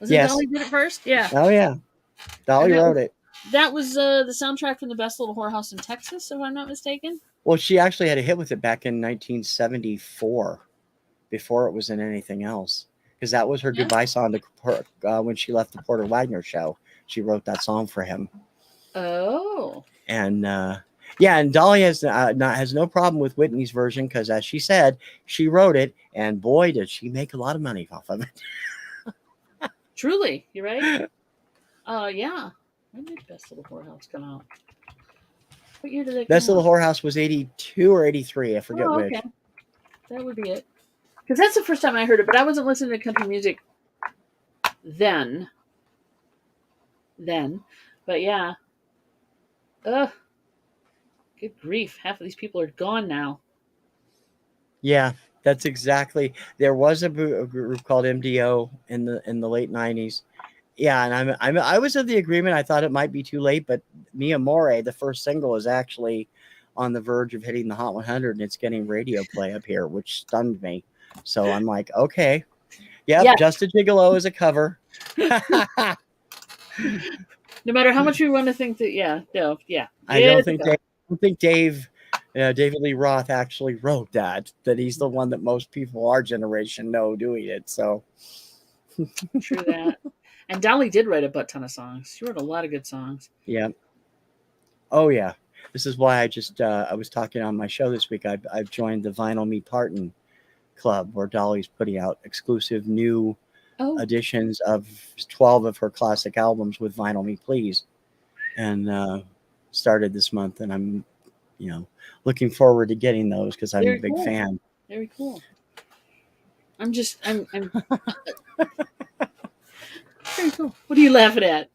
Was it Dolly did it first? Yeah. Oh yeah. Dolly wrote it. That was the soundtrack from The Best Little Whorehouse in Texas, if I'm not mistaken. Well, she actually had a hit with it back in 1974, before it was in anything else, because that was her goodbye song to when she left the Porter Wagner show. She wrote that song for him. Oh. And and Dolly has no problem with Whitney's version, because, as she said, she wrote it, and boy, did she make a lot of money off of it. Truly, you're right. Yeah. When did Best Little Whorehouse come out? What year did it come out? Best Little Whorehouse was 82 or 83. I forget which. That would be it. Because that's the first time I heard it, but I wasn't listening to country music then. But yeah. Ugh. Good grief. Half of these people are gone now. Yeah, that's exactly. There was a group called MDO in the late 90s. Yeah, and I was of the agreement. I thought it might be too late, but Mi Amore, the first single, is actually on the verge of hitting the Hot 100, and it's getting radio play up here, which stunned me. So I'm like, okay, Just a Gigolo is a cover. No matter how much we want to think that, I don't think David Lee Roth actually wrote that he's the one that most people our generation know doing it. So true that. And Dolly did write a butt ton of songs. She wrote a lot of good songs. Yeah. Oh yeah. This is why I was talking on my show this week. I've joined the Vinyl Me Parton Club, where Dolly's putting out exclusive new editions of 12 of her classic albums with Vinyl Me Please, and started this month, and I'm looking forward to getting those, because I'm a big fan. Very cool. I'm very cool. What are you laughing at?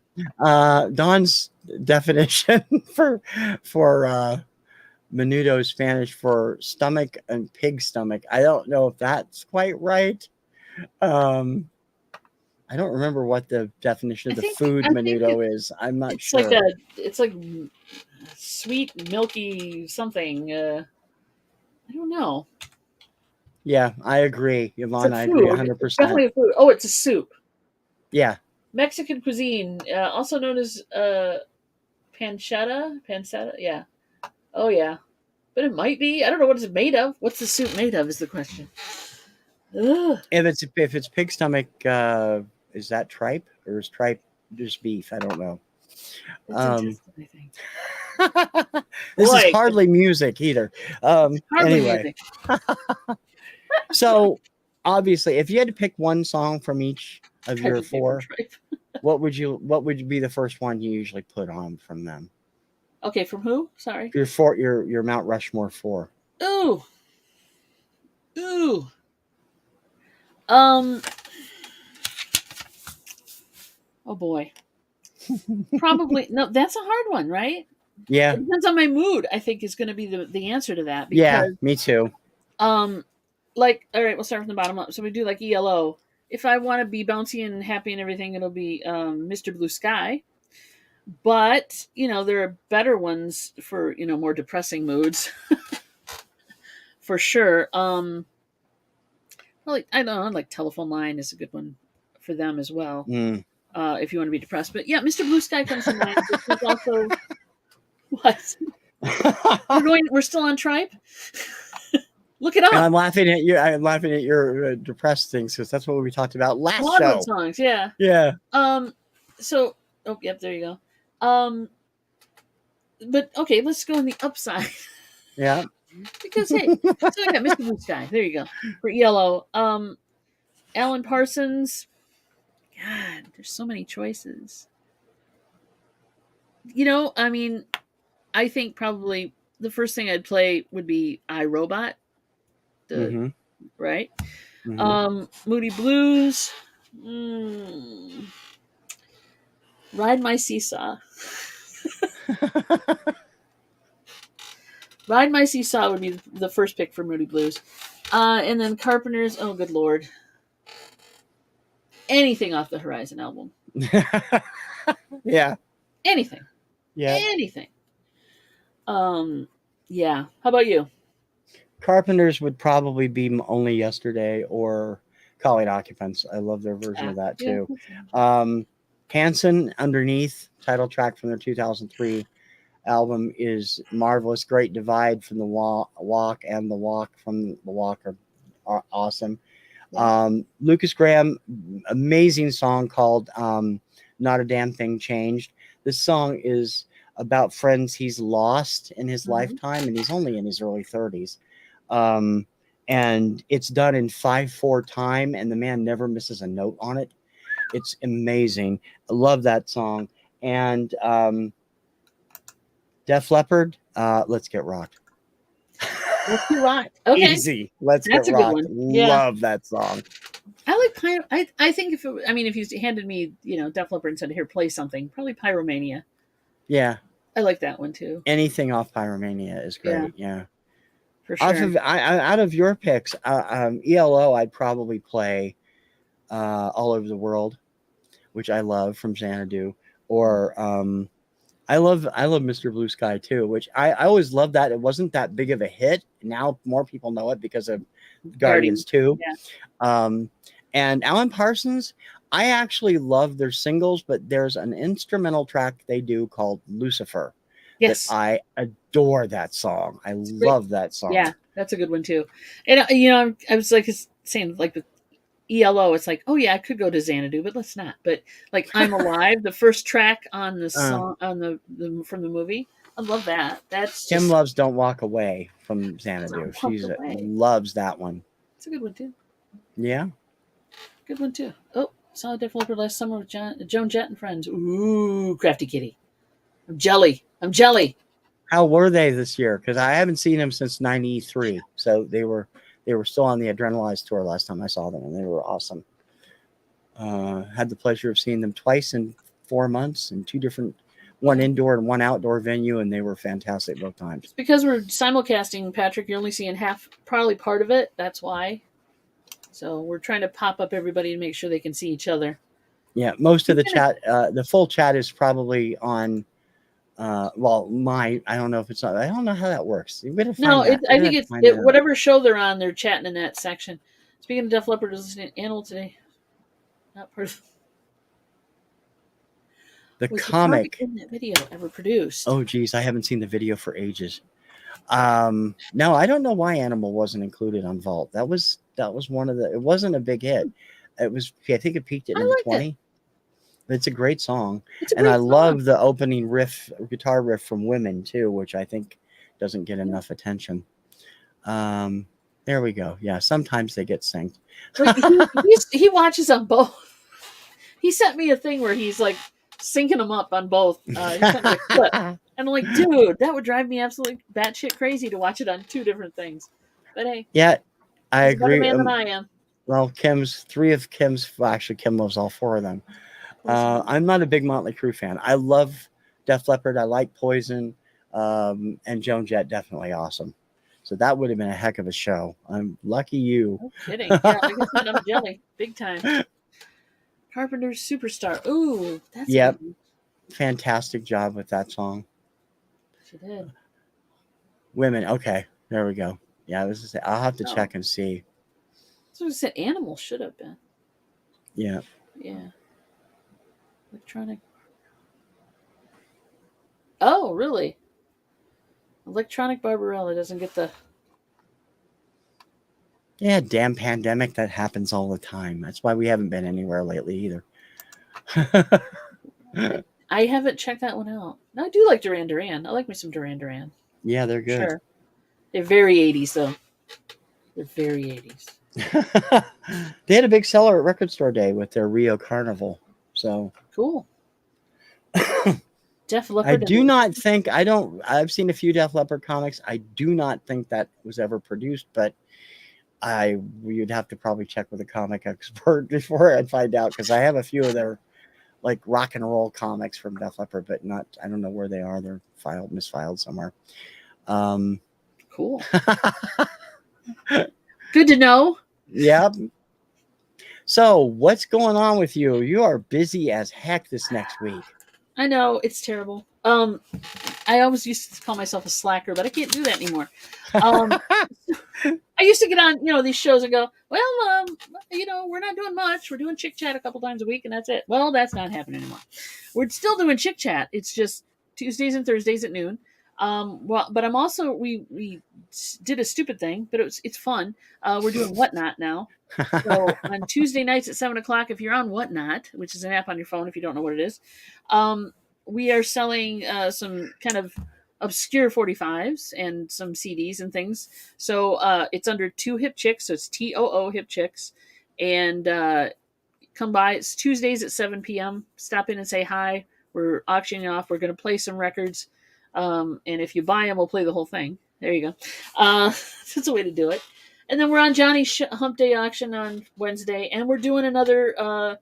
Don's definition for menudo Spanish for stomach and pig stomach. I don't know if that's quite right. I don't remember what the definition of the food menudo is. I'm not sure. It's like sweet, milky something. I don't know. Yeah, I agree, Yvonne. I agree 100%. It's definitely a food. Oh, it's a soup. Yeah. Mexican cuisine, also known as pancetta. Yeah. Oh, yeah. But it might be. I don't know what it's made of. What's the soup made of is the question. Ugh. If it's pig stomach, is that tripe, or is tripe just beef? I don't know. I think. This is hardly music either. Anyway. So obviously, if you had to pick one song from each of your four, what would be the first one you usually put on from them? Okay, from who? Sorry. Your Mount Rushmore 4. Ooh. Ooh. Oh boy. Probably no. That's a hard one, right? Yeah. It depends on my mood. I think is going to be the answer to that Yeah, because me too. like all right, we'll start from the bottom up. So we do like ELO. If I want to be bouncy and happy and everything, it'll be Mr. Blue Sky. But there are better ones for more depressing moods, for sure. Well, I don't know, like Telephone Line is a good one for them as well. Mm. If you want to be depressed, but yeah, Mr. Blue Sky comes to mind. Which is also what we're still on Tribe. Look it up. And I'm laughing at you. I'm laughing at your depressed things because that's what we talked about last show. Songs, yeah. Yeah. So, yep, there you go. But okay, let's go on the upside. Yeah. Because hey, so I got Mr. Blue Sky. There you go for ELO. Alan Parsons. God, there's so many choices. I mean, I think probably the first thing I'd play would be iRobot. Right? Mm-hmm. Moody Blues. Ride My Seesaw. Ride My Seesaw would be the first pick for Moody Blues. And then Carpenters, oh good lord. Anything off the Horizon album. Yeah. Anything. Yeah. Anything. Yeah. How about you? Carpenters would probably be Only Yesterday or Calling Occupants. I love their version of that too. Yeah. Hanson, Underneath, title track from their 2003 album, is marvelous. Great Divide from the Walk and the Walk from the Walk are awesome. Yeah. Lucas Graham, amazing song called Not a Damn Thing Changed. This song is about friends he's lost in his lifetime, and he's only in his early 30s. And it's done in 5/4 time, and the man never misses a note on it. It's amazing. I love that song. And Def Leppard, Let's Get Rocked. Let's Get Rocked. Okay. Easy. Let's Get Rocked. Yeah. Love that song. I like Pyro. I think if you handed me, Def Leppard and said, here, play something, probably Pyromania. Yeah. I like that one too. Anything off Pyromania is great. Yeah. For sure. Out of your picks, ELO, I'd probably play All Over the World, which I love, from Xanadu. Or I love Mr. Blue Sky too, which I always loved that. It wasn't that big of a hit. Now more people know it because of Guardians 2. Yeah. And Alan Parsons, I actually love their singles, but there's an instrumental track they do called Lucifer. Yes. That I adore that song. I love that song. Yeah, that's a good one too. And I was like saying, like with ELO, it's like, oh yeah, I could go to Xanadu, but let's not. But like I'm Alive, the first track on the song on the from the movie, I love that. That's Kim loves Don't Walk Away from Xanadu. She loves that one. It's a good one too. Yeah, good one too. Oh, saw Def Leppard last summer with Joan Jett and friends. Ooh, Crafty Kitty. I'm jelly. How were they this year? Because I haven't seen them since '93. So they were still on the Adrenalize tour last time I saw them, and they were awesome. Had the pleasure of seeing them twice in 4 months in two different, one indoor and one outdoor venue, and they were fantastic both times. It's because we're simulcasting, Patrick. You're only seeing probably part of it. That's why. So we're trying to pop up everybody to make sure they can see each other. Yeah, most of the chat, the full chat is probably on. I don't know if it's on. I don't know how that works. You better find that. I think it's whatever show they're on. They're chatting in that section. Speaking of Def Leppard, is listening to Animal today. Not part of the comic in that video ever produced. Oh geez, I haven't seen the video for ages. No, I don't know why Animal wasn't included on Vault. That was one of the. It wasn't a big hit. It was. I think it peaked at number 20. It's a great song, and I love the opening guitar riff from Women too, which I think doesn't get enough attention. There we go. Yeah, sometimes they get synced. He watches on both. He sent me a thing where he's like syncing them up on both. He sent me a clip. And I'm like, dude, that would drive me absolutely batshit crazy to watch it on 2 different things. But hey, Yeah, I he's a better agree. man than I am. Well, actually, Kim loves all 4 of them. Of course he is. I'm not a big Motley Crue fan. I love Def Leppard. I like Poison, and Joan Jett, definitely awesome. So that would have been a heck of a show. I'm lucky you. No kidding. Yeah, like I said, I'm jelly. Big time. Carpenter's Superstar. Ooh, that's a Yep, good one. fantastic job with that song. She did. Women. Okay, there we go. Yeah, this is. I'll have to Oh. check and see. So I said Animal should have been. Yeah. Yeah. Electronic. Oh, really? Electronic Barbarella doesn't get the. Yeah, damn pandemic. That happens all the time. That's why we haven't been anywhere lately either. I haven't checked that one out. No, I do like Duran Duran. I like me some Duran Duran. Yeah, they're good. Sure. They're very 80s, though. They're very 80s. They had a big seller at Record Store Day with their Rio Carnival. So cool. Def I Leppard. do not think I've seen a few Def Leppard comics. I do not think that was ever produced, but you'd have to probably check with a comic expert before I'd find out, because I have a few of their like rock and roll comics from Def Leppard, but I don't know where they are. They're misfiled somewhere. Cool. Good to know. Yep. So what's going on with you? You are busy as heck this next week. I know, it's terrible. I always used to call myself a slacker, but I can't do that anymore. I used to get on, these shows and go, well, we're not doing much. We're doing Chick Chat a couple times a week, and that's it. Well, that's not happening anymore. We're still doing Chick Chat. It's just Tuesdays and Thursdays at noon. But I'm also we did a stupid thing, but it's fun. We're doing Whatnot now. So on Tuesday nights at 7:00, if you're on Whatnot, which is an app on your phone if you don't know what it is, we are selling some kind of obscure 45s and some CDs and things. So it's under Two Hip Chicks, so it's TOO Hip Chicks, and come by. It's Tuesdays at 7 p.m. Stop in and say hi. We're auctioning off. We're going to play some records, and if you buy them, we'll play the whole thing. There you go. That's a way to do it. And then we're on Johnny's Hump Day auction on Wednesday, and we're doing another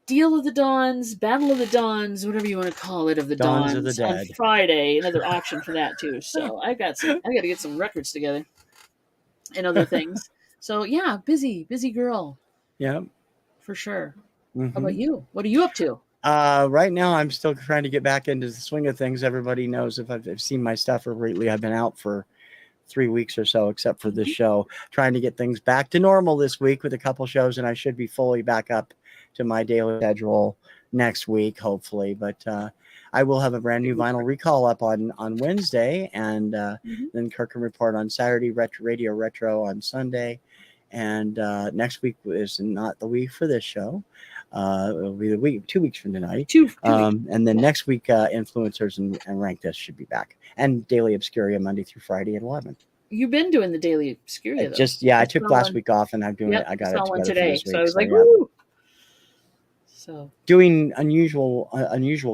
Deal of the Dawns, Battle of the Dawns, whatever you want to call it, of the Dawns of the Dead on Friday. Another auction for that too. So I got to get some records together and other things. So yeah, busy girl. Yeah, for sure. Mm-hmm. How about you? What are you up to? Right now, I'm still trying to get back into the swing of things. Everybody knows if I've seen my stuff lately, I've been out for 3 weeks or so, except for this show, trying to get things back to normal this week with a couple shows, and I should be fully back up to my daily schedule next week, hopefully. But I will have a brand new vinyl recall up on Wednesday, and then Kirkham Report on Saturday, Radio Retro on Sunday, and next week is not the week for this show. It'll be the week 2 weeks from tonight. And then next week, Influencers and Rank This should be back, and Daily Obscuria Monday through Friday at 11. You've been doing the Daily Obscuria, though. I took last week off, and I'm doing it. I got it one together today, this week, so I was like, woo! So doing unusual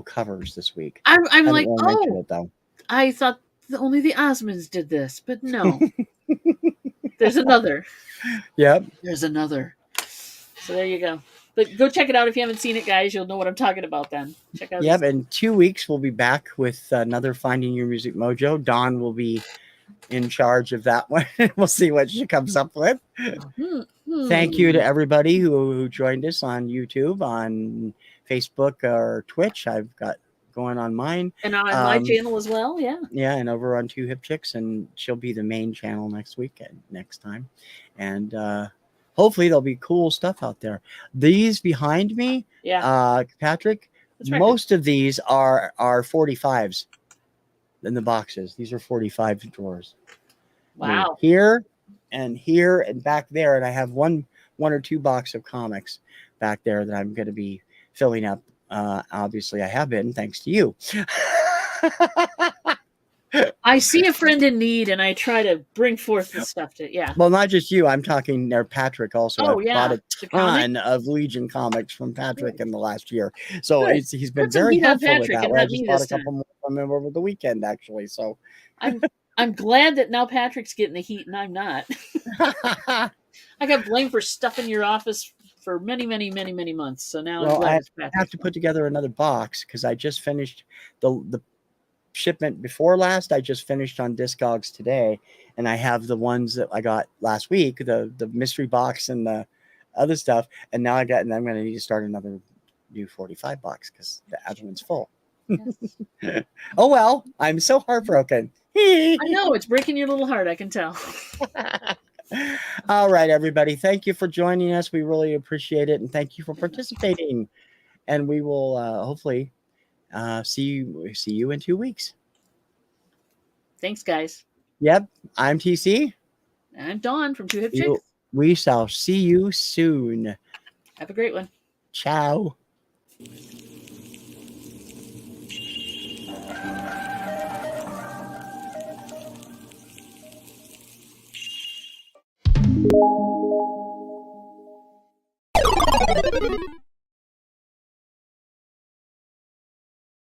covers this week. I'm like, it, though. I thought only the Osmonds did this, but no. There's another. Yep. There's another. So there you go. But go check it out if you haven't seen it, guys. You'll know what I'm talking about then. Check out. Yep. In 2 weeks, we'll be back with another Finding Your Music Mojo. Dawn will be in charge of that one. We'll see what she comes up with. Thank you to everybody who joined us on YouTube, on Facebook, or Twitch. I've got going on mine. And on my channel as well, yeah. Yeah, and over on Two Hip Chicks, and she'll be the main channel next time. And hopefully there'll be cool stuff out there. These behind me, Patrick, most of these are 45s in the boxes. These are 45 drawers. Wow. Here and back there, and I have one or two box of comics back there that I'm going to be filling up. Obviously, I have been, thanks to you. I see a friend in need, and I try to bring forth the stuff Well, not just you. I'm talking there, Patrick. Also, I bought a ton of Legion comics from Patrick in the last year, so he's been very helpful with that. I just bought a couple more from him over the weekend, actually. So I'm glad that now Patrick's getting the heat and I'm not. I got blamed for stuffing your office for many, many, many, many months. So now I'm well, glad I it's Patrick's have to put together another box because I just finished the shipment before last. I just finished on Discogs today, and I have the ones that I got last week, the mystery box and the other stuff, and now I'm going to need to start another new 45 box because the other one's full. Yes. Oh well, I'm so heartbroken. I know, it's breaking your little heart, I can tell. All right, everybody. Thank you for joining us. We really appreciate it, and thank you for participating. And we will hopefully see you in 2 weeks. Thanks, guys. Yep, I'm TC. I'm Dawn from Two Hip Chicks. We shall see you soon. Have a great one. Ciao.